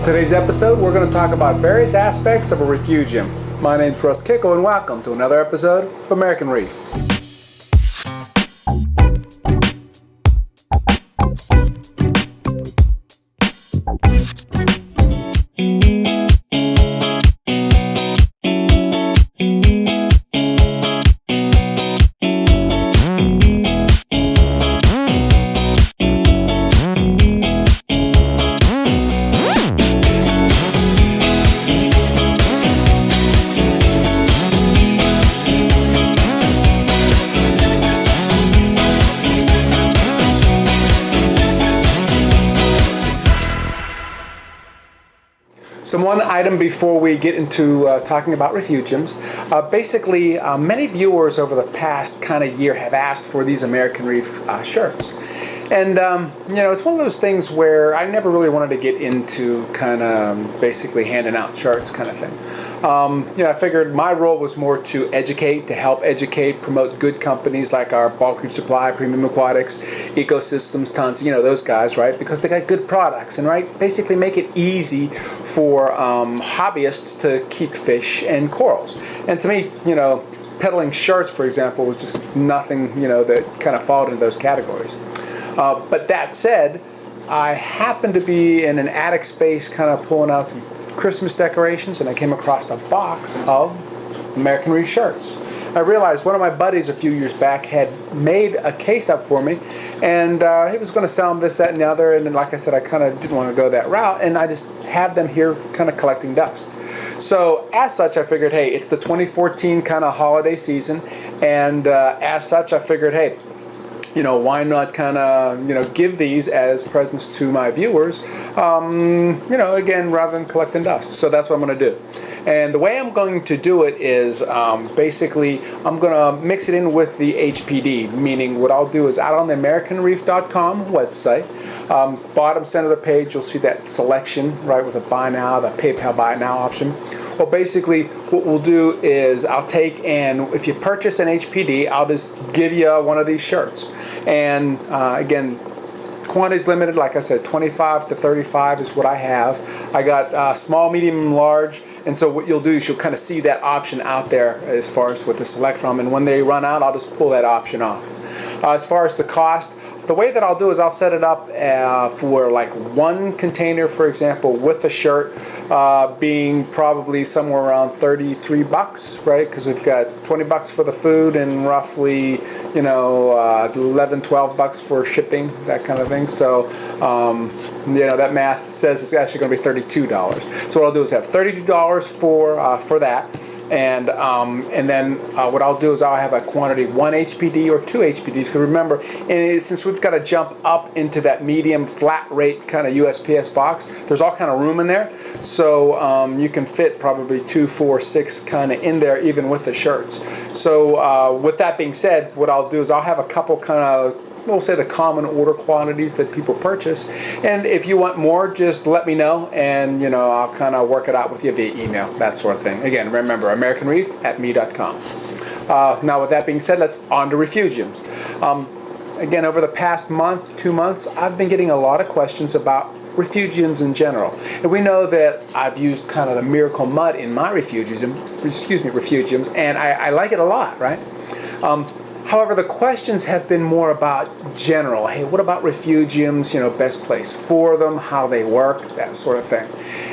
today's episode, we're going to talk about various aspects of a refugium. My name's Russ Kickle, and welcome to another episode of American Reef. So one item before we get into talking about refugiums. Basically, many viewers over the past kind of year have asked for these American Reef shirts. And, you know, it's one of those things where I never really wanted to get into kind of basically handing out charts kind of thing. You know, I figured my role was more to educate, to help educate, promote good companies like our Bulk Reef Supply, Premium Aquatics, Ecosystems, tons, you know, those guys, right? Because they got good products and, right, basically make it easy for hobbyists to keep fish and corals. And to me, you know, peddling shirts, for example, was just nothing, you know, that kind of followed into those categories. But that said, I happened to be in an attic space kind of pulling out some Christmas decorations, and I came across a box of American Reef shirts. I realized one of my buddies a few years back had made a case up for me, and he was going to sell them this, that, and the other, and then, like I said, I kind of didn't want to go that route, and I just have them here kind of collecting dust. So as such, I figured, hey, it's the 2014 kind of holiday season, and as such, I figured, hey, you know, why not kind of, you know, give these as presents to my viewers, you know, again, rather than collecting dust. So that's what I'm going to do. And the way I'm going to do it is basically I'm going to mix it in with the HPD, meaning what I'll do is out on the AmericanReef.com website, bottom center of the page, you'll see that selection, right, with a buy now, the PayPal buy now option. Well, basically, what we'll do is I'll take, and if you purchase an HPD, I'll just give you one of these shirts. And again, quantity's limited, like I said, 25 to 35 is what I have. I got small, medium, and large. And so what you'll do is you'll kind of see that option out there as far as what to select from. And when they run out, I'll just pull that option off. As far as the cost, the way that I'll do is I'll set it up for like one container, for example, with the shirt being probably somewhere around 33 bucks, right? Because we've got 20 bucks for the food and roughly, you know, 11, 12 bucks for shipping, that kind of thing. So, you know, that math says it's actually going to be $32. So what I'll do is have $32 for that. And then what I'll do is I'll have a quantity 1 HPD or 2 HPDs, because remember, since we've got to jump up into that medium flat rate kind of USPS box, there's all kind of room in there, so you can fit probably 2, 4, 6 kind of in there even with the shirts. So with that being said, what I'll do is I'll have a couple kind of, we'll say, the common order quantities that people purchase, and if you want more, just let me know, and you know, I'll kind of work it out with you via email, that sort of thing. Again, remember, AmericanReef@me.com. Now with that being said, let's on to refugiums. Again, over the past month, 2 months, I've been getting a lot of questions about refugiums in general, and we know that I've used kind of the miracle mud in my refugiums, and I like it a lot, right? However, the questions have been more about general. Hey, what about refugiums? You know, best place for them, how they work, that sort of thing.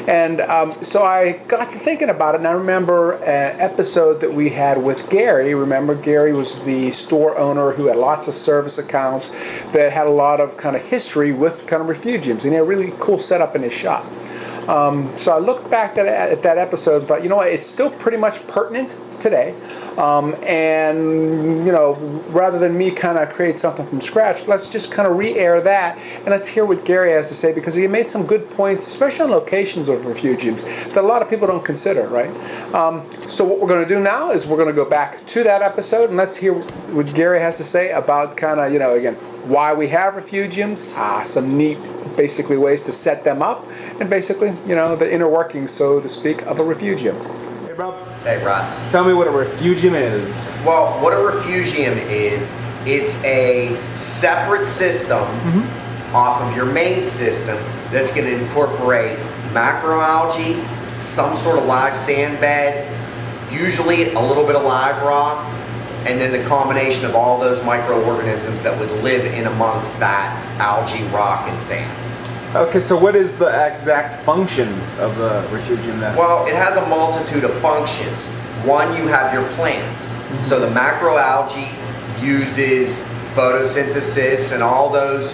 And so I got to thinking about it, and I remember an episode that we had with Gary. Remember, Gary was the store owner who had lots of service accounts that had a lot of kind of history with kind of refugiums, and he had a really cool setup in his shop. So I looked back at that episode and thought, you know what, it's still pretty much pertinent today. And, you know, rather than me kind of create something from scratch, let's just kind of re-air that, and let's hear what Gary has to say, because he made some good points, especially on locations of refugiums, that a lot of people don't consider, right? So what we're going to do now is we're going to go back to that episode, and let's hear what Gary has to say about kind of, you know, again, why we have refugiums, some neat basically ways to set them up, and basically, you know, the inner workings, so to speak, of a refugium. Hey, Rob. Hey, Russ. Tell me what a refugium is. Well, what a refugium is, it's a separate system off of your main system that's going to incorporate macroalgae, some sort of live sand bed, usually a little bit of live rock, and then the combination of all those microorganisms that would live in amongst that algae, rock, and sand. Okay, so what is the exact function of the refugium then? Well, it has a multitude of functions. One, you have your plants. So the macroalgae uses photosynthesis and all those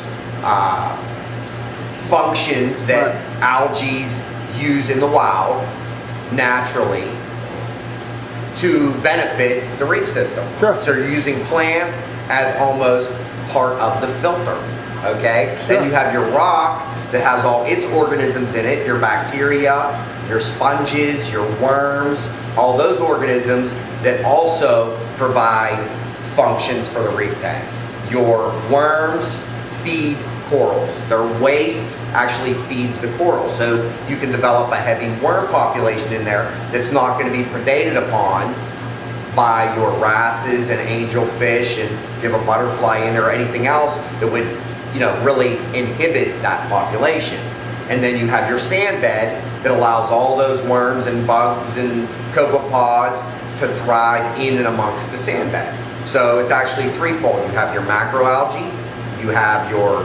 functions that algae use in the wild naturally to benefit the reef system. Sure. So you're using plants as almost part of the filter, okay? Sure. Then you have your rock that has all its organisms in it, your bacteria, your sponges, your worms, all those organisms that also provide functions for the reef tank. Your worms feed corals. Their waste actually feeds the corals. So you can develop a heavy worm population in there that's not going to be predated upon by your wrasses and angelfish, and if you have a butterfly in there or anything else that would, you know, really inhibit that population. And then you have your sand bed that allows all those worms and bugs and copepods to thrive in and amongst the sand bed. So it's actually threefold. You have your macroalgae, you have your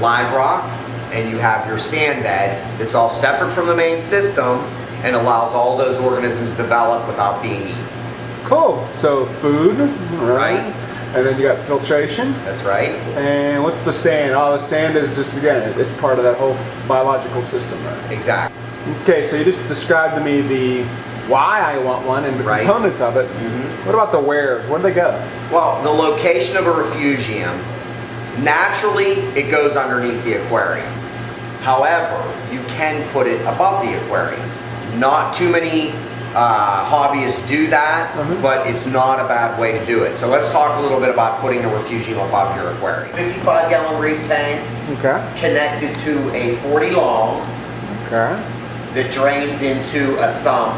live rock, and you have your sand bed that's all separate from the main system and allows all those organisms to develop without being eaten. Cool. So food, Right. And then you got filtration. That's right. And what's the sand? Oh, the sand is just, again, it's part of that whole biological system, right? Exactly. Okay, so you just described to me the why I want one and the Right. components of it. What about the wheres? Where do they go? Well, the location of a refugium, naturally it goes underneath the aquarium. However, you can put it above the aquarium. Not too many hobbyists do that, but it's not a bad way to do it. So let's talk a little bit about putting a refugium above your aquarium. 55-gallon reef tank Okay. connected to a 40 long Okay. that drains into a sump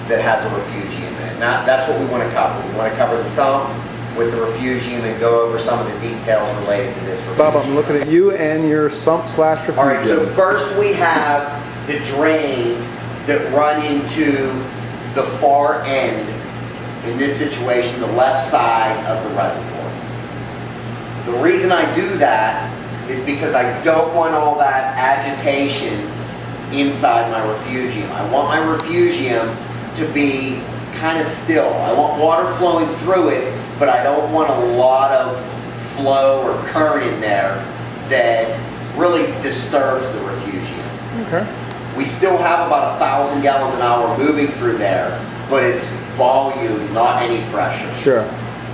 that has a refugium in it. Now, that's what we want to cover. We want to cover the sump with the refugium and go over some of the details related to this refugium. Bob, I'm looking at you and your sump slash refugium. All right, so first we have the drains that run into the far end, in this situation, the left side of the reservoir. The reason I do that is because I don't want all that agitation inside my refugium. I want my refugium to be kind of still. I want water flowing through it, but I don't want a lot of flow or current in there that really disturbs the refugium. Okay. We still have about 1,000 gallons an hour moving through there, but it's volume, not any pressure. Sure.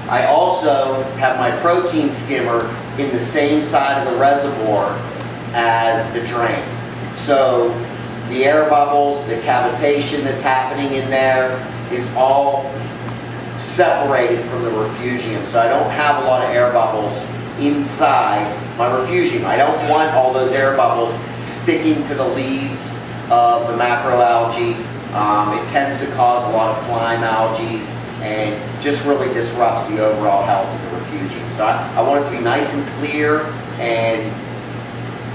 I also have my protein skimmer in the same side of the reservoir as the drain. So the air bubbles, the cavitation that's happening in there is all separated from the refugium. So I don't have a lot of air bubbles inside my refugium. I don't want all those air bubbles sticking to the leaves of the macroalgae. It tends to cause a lot of slime algae and just really disrupts the overall health of the refugium. So I want it to be nice and clear, and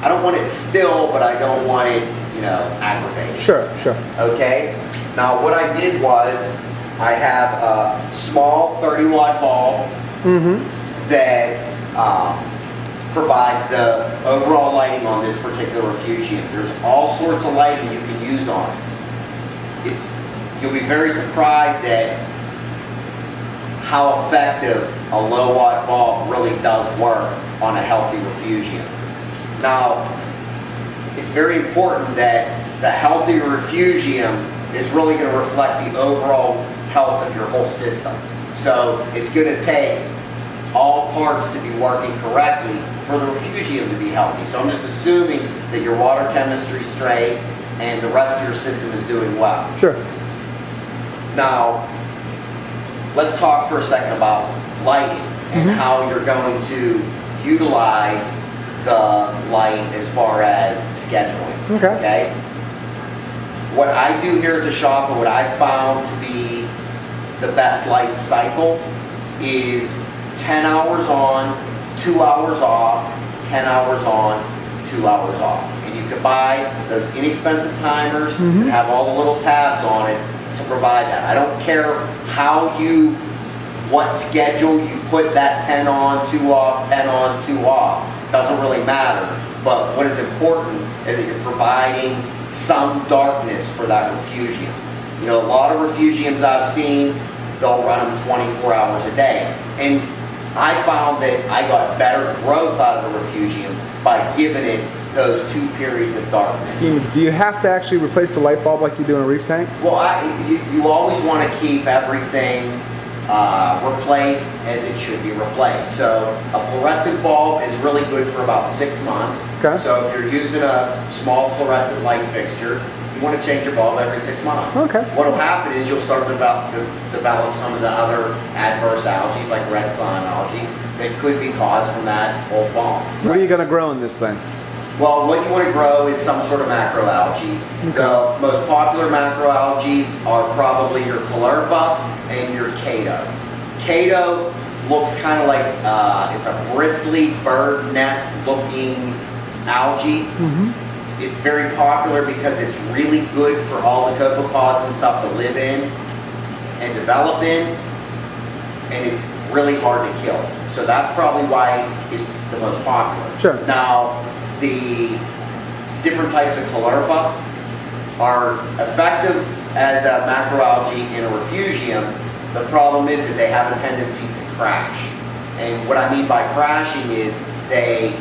I don't want it still, but I don't want it, you know, aggravated. Sure, sure. Okay? Now what I did was I have a small 30-watt bulb that provides the overall lighting on this particular refugium. There's all sorts of lighting you can use on it. You'll be very surprised at how effective a low-watt bulb really does work on a healthy refugium. Now, it's very important that the healthy refugium is really going to reflect the overall health of your whole system. So it's going to take all parts to be working correctly for the refugium to be healthy. So I'm just assuming that your water chemistry is straight and the rest of your system is doing well. Sure. Now, let's talk for a second about lighting and how you're going to utilize the light as far as scheduling. Okay? What I do here at the shop and what I found to be the best light cycle is 10 hours on, 2 hours off, 10 hours on, 2 hours off. And you You could buy those inexpensive timers and have all the little tabs on it to provide that. I don't care what schedule you put that 10 on, 2 off, 10 on, 2 off. Doesn't really matter. But what is important is that you're providing some darkness for that refugium. You know, a lot of refugiums I've seen, they'll run them 24 hours a day. And I found that I got better growth out of the refugium by giving it those 2 periods of darkness. Do you have to actually replace the light bulb like you do in a reef tank? Well, you always want to keep everything replaced as it should be replaced. So a fluorescent bulb is really good for about 6 months. Okay. So if you're using a small fluorescent light fixture, you want to change your bulb every 6 months. Okay. What will happen is you'll start to develop some of the other adverse algae, like red slime algae, that could be caused from that old bulb. What are you going to grow in this thing? Well, what you want to grow is some sort of macroalgae. Okay. The most popular macroalgae are probably your Caulerpa and your Cato. Cato looks kind of like it's a bristly bird nest looking algae. It's very popular because it's really good for all the copepods and stuff to live in and develop in, and it's really hard to kill. So that's probably why it's the most popular. Sure. Now, the different types of Caulerpa are effective as a macroalgae in a refugium. The problem is that they have a tendency to crash. And what I mean by crashing is they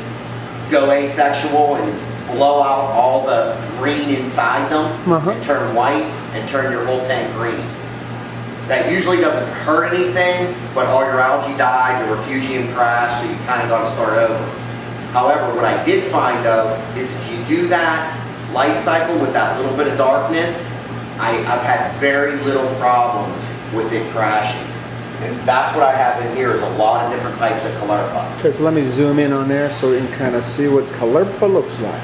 go asexual and blow out all the green inside them and turn white and turn your whole tank green. That usually doesn't hurt anything, but all your algae died, your refugium crashed, so you kind of got to start over. However, what I did find though is if you do that light cycle with that little bit of darkness, I've had very little problems with it crashing. And that's what I have in here is a lot of different types of Caulerpa. Okay, so let me zoom in on there so we can kind of see what Caulerpa looks like.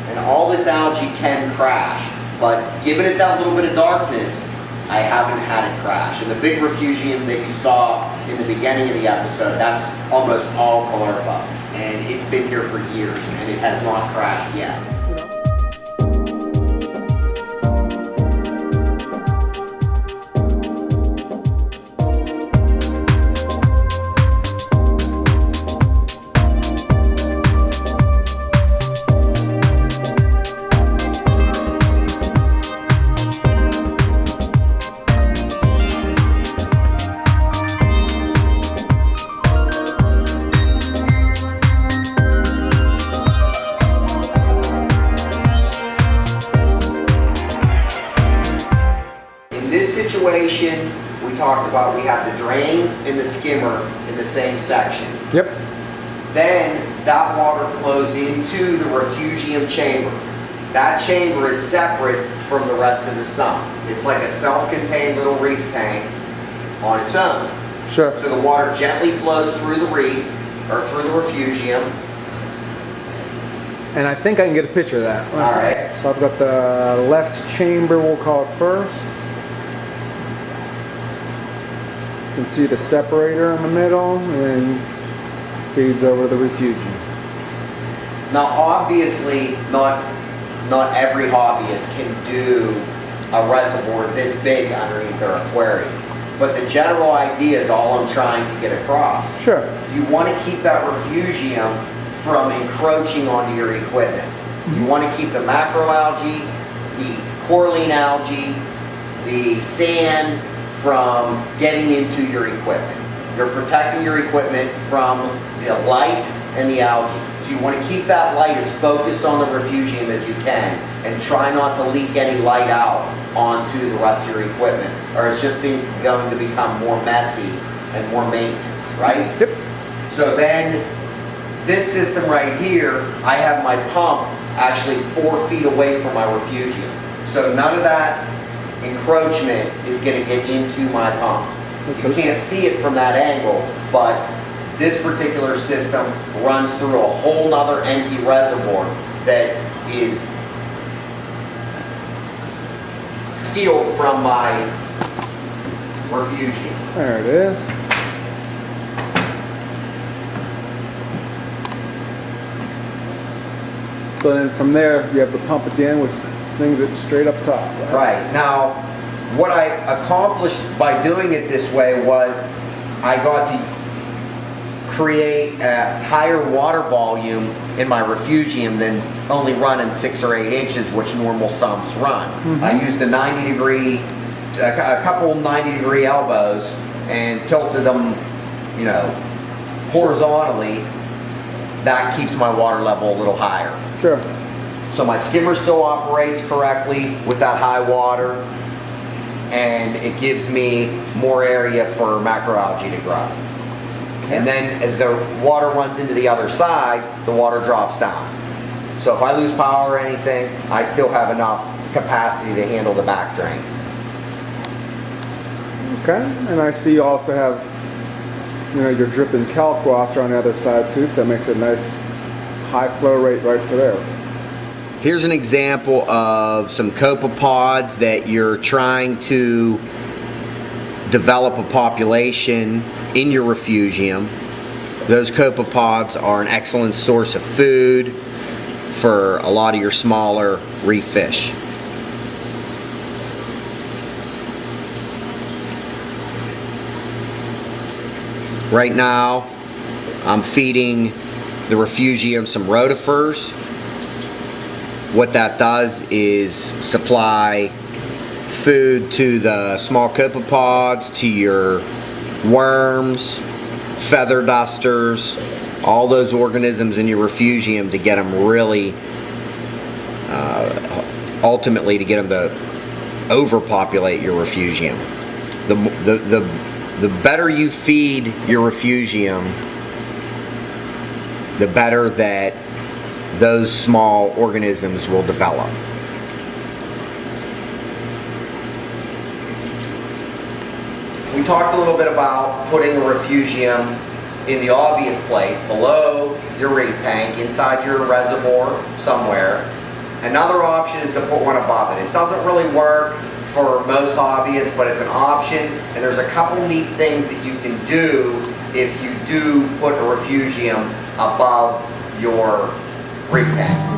And all this algae can crash, but giving it that little bit of darkness, I haven't had it crash. And the big refugium that you saw in the beginning of the episode, that's almost all Caulerpa. And it's been here for years, and it has not crashed yet. We talked about we have the drains and the skimmer in the same section. Yep. Then that water flows into the refugium chamber. That chamber is separate from the rest of the sump. It's like a self-contained little reef tank on its own. Sure. So the water gently flows through the reef or through the refugium. And I think I can get a picture of that. All right. So I've got the left chamber, we'll call it first. You can see the separator in the middle, and then feeds over to the refugium. Now, obviously, not every hobbyist can do a reservoir this big underneath their aquarium. But the general idea is all I'm trying to get across. Sure. You want to keep that refugium from encroaching onto your equipment. You want to keep the macroalgae, the coralline algae, the sand from getting into your equipment. You're protecting your equipment from the light and the algae. So you want to keep that light as focused on the refugium as you can and try not to leak any light out onto the rest of your equipment, or it's just going to become more messy and more maintenance, right? Yep. So then this system right here, I have my pump actually 4 feet away from my refugium. So none of that encroachment is going to get into my pump. You can't see it from that angle, but this particular system runs through a whole nother empty reservoir that is sealed from my refugium. There it is. So then from there, you have the pump at the end, which slings it straight up top. Right. Now, what I accomplished by doing it this way was I got to create a higher water volume in my refugium than only running 6 or 8 inches, which normal sumps run. I used a 90-degree, a couple 90-degree elbows and tilted them, you know, horizontally. That keeps my water level a little higher. Sure. So my skimmer still operates correctly with that high water, and it gives me more area for macroalgae to grow. And then as the water runs into the other side, the water drops down. So if I lose power or anything, I still have enough capacity to handle the back drain. Okay, and I see you also have, you know, your dripping kelp washer on the other side too, so it makes a nice high flow rate right for there. Here's an example of some copepods that you're trying to develop a population in your refugium. Those copepods are an excellent source of food for a lot of your smaller reef fish. Right now, I'm feeding the refugium some rotifers. What that does is supply food to the small copepods, to your worms, feather dusters, all those organisms in your refugium to get them really, ultimately to get them to overpopulate your refugium. The better you feed your refugium, the better that those small organisms will develop. We talked a little bit about putting a refugium in the obvious place below your reef tank, inside your reservoir somewhere. Another option is to put one above it. It doesn't really work for most hobbyists, but it's an option, and there's a couple neat things that you can do if you do put a refugium above your reef tank.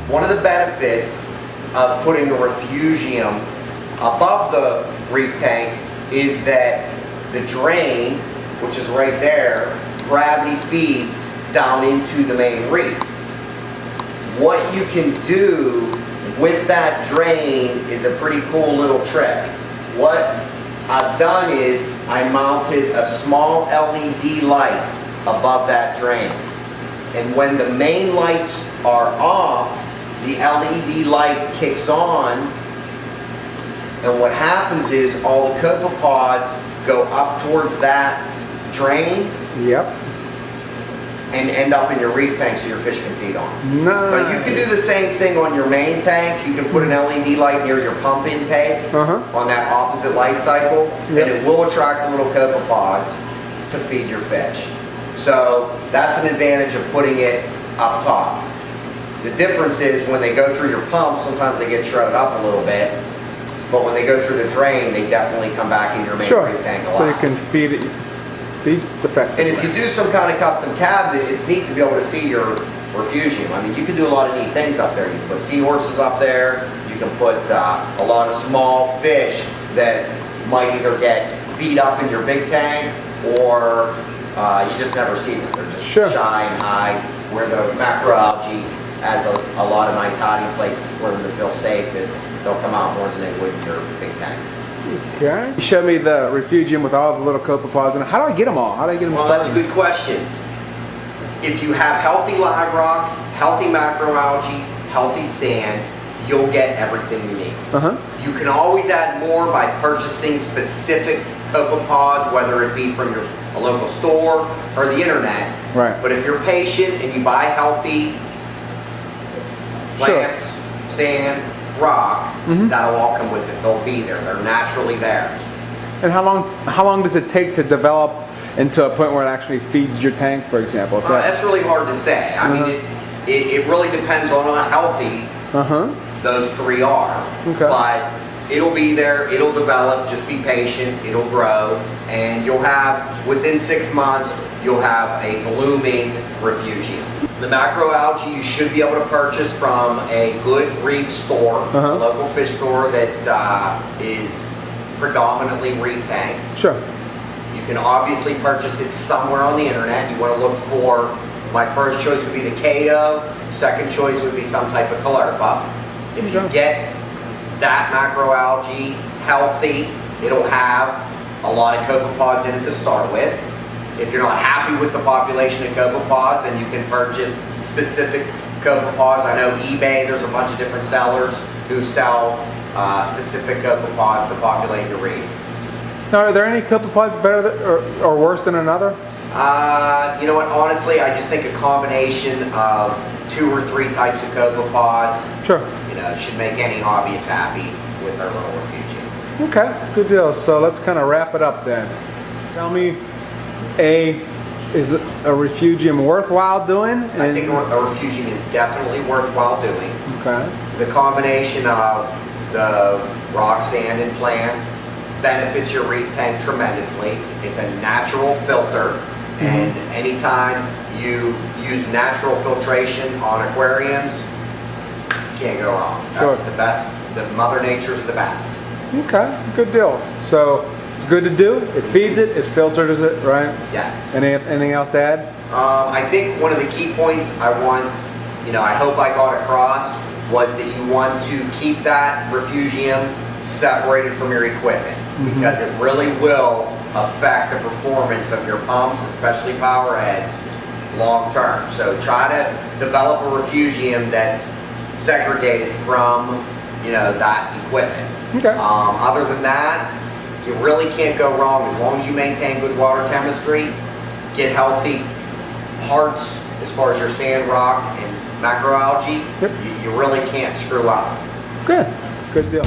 One of the benefits of putting a refugium above the reef tank is that the drain, which is right there, gravity feeds down into the main reef. What you can do with that drain is a pretty cool little trick. What I've done is I mounted a small LED light above that drain. And when the main lights are off, the LED light kicks on, and what happens is all the copepods go up towards that drain. Yep. And end up in your reef tank so your fish can feed on. Nice. But you can do the same thing on your main tank. You can put an LED light near your pump intake on that opposite light cycle, and it will attract the little copepods to feed your fish. So that's an advantage of putting it up top. The difference is when they go through your pump, sometimes they get shredded up a little bit, but when they go through the drain, they definitely come back in your main reef tank alive. So you can feed it, effectively. And if you do some kind of custom cabinet, it's neat to be able to see your refugium. I mean, you can do a lot of neat things up there. You can put seahorses up there. You can put a lot of small fish that might either get beat up in your big tank, or you just never see them. They're just shy and high, where the macroalgae adds a lot of nice hiding places for them to feel safe, that they'll come out more than they would in your big tank. Okay. You showed me the refugium with all the little copepods in it. How do I get them all? How do I get them started? Well, that's a good question. If you have healthy live rock, healthy macroalgae, healthy sand, you'll get everything you need. Uh-huh. You can always add more by purchasing specific copepods, whether it be from a local store or the internet. Right. But if you're patient and you buy healthy plants, sand, rock, that'll all come with it. They'll be there. They're naturally there. And how long does it take to develop into a point where it actually feeds your tank, for example? So That's really hard to say. I mean, it really depends on how healthy those three are. Okay. But it'll be there, it'll develop, just be patient, it'll grow, and you'll have, within 6 months, you'll have a blooming refugium. The macroalgae you should be able to purchase from a good reef store, a local fish store that is predominantly reef tanks. Sure. You can obviously purchase it somewhere on the internet. You want to look for, my first choice would be the Cato, second choice would be some type of Caulerpa. If you get that macroalgae healthy, it'll have a lot of copepods in it to start with. If you're not happy with the population of copepods, then you can purchase specific copepods. I know eBay, there's a bunch of different sellers who sell specific copepods to populate your reef. Now, are there any copepods better or worse than another? You know what, honestly, I just think a combination of 2 or 3 types of copepods, should make any hobbyist happy with their little refugium. Okay, good deal. So let's kind of wrap it up then. Tell me, is a refugium worthwhile doing? I think a refugium is definitely worthwhile doing. Okay. The combination of the rock, sand, and plants benefits your reef tank tremendously. It's a natural filter, and anytime you use natural filtration on aquariums, you can't go wrong. That's the best. The Mother Nature's the best. Okay, good deal. So it's good to do. It feeds it. It filters it, right? Yes. Anything else to add? I think one of the key points I hope I got across was that you want to keep that refugium separated from your equipment, because it really will affect the performance of your pumps, especially power heads, long term. So try to develop a refugium that's segregated from that equipment. Okay. Other than that, you really can't go wrong as long as you maintain good water chemistry, get healthy parts as far as your sand, rock, and macroalgae. You really can't screw up. Good. Good deal.